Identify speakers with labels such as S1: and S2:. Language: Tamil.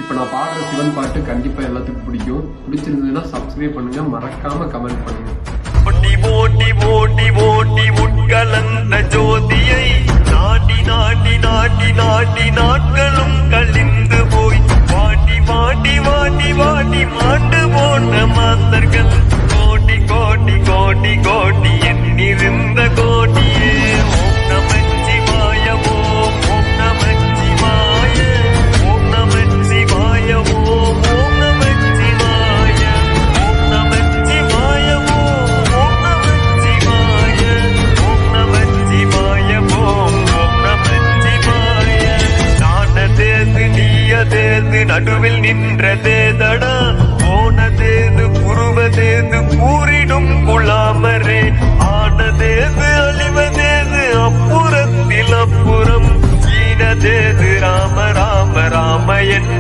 S1: இப்போ நான் பாடுற சிவன் பாட்டு கண்டிப்பாக எல்லாத்துக்கும் பிடிக்கும். பிடிச்சிருந்ததுன்னா சப்ஸ்கிரைப் பண்ணுங்க, மறக்காம கமெண்ட் பண்ணுங்க.
S2: ஓட்டி ஓட்டி ஓட்டி ஓட்டி உட்கலந்த ஜோதியை நாட்டி நாட்டி நாட்டி நாட்டி நாட்களும் கழிந்து போய் வாட்டி வாட்டி வாட்டி வாட்டி மாண்டு போன மாந்தர்கள் கோட்டி கோட்டி கோட்டி கோட்டி எண்ணிருந்த கோட்டியே. ஓம் நமச்சிவாய ஓம் ஓம் நமச்சிவாய ஓம் நமச்சிவாய ஓம் ஓம் நமச்சிவாய ஓம் நமச்சிவாய ஓம் ஓம் நமச்சிவாய ஓம் நமச்சிவாய ஓம் ஓம் நமச்சிவாய. நானதேது நீயதேது நடுவில் நின்றதேதடா போனதேது புருவதேது கூறிடும் குலாமரே. ஆனதேது அழிவதேது அப்புறத்தில் அப்புறம் ஈனதேது ராம ராம ராம என்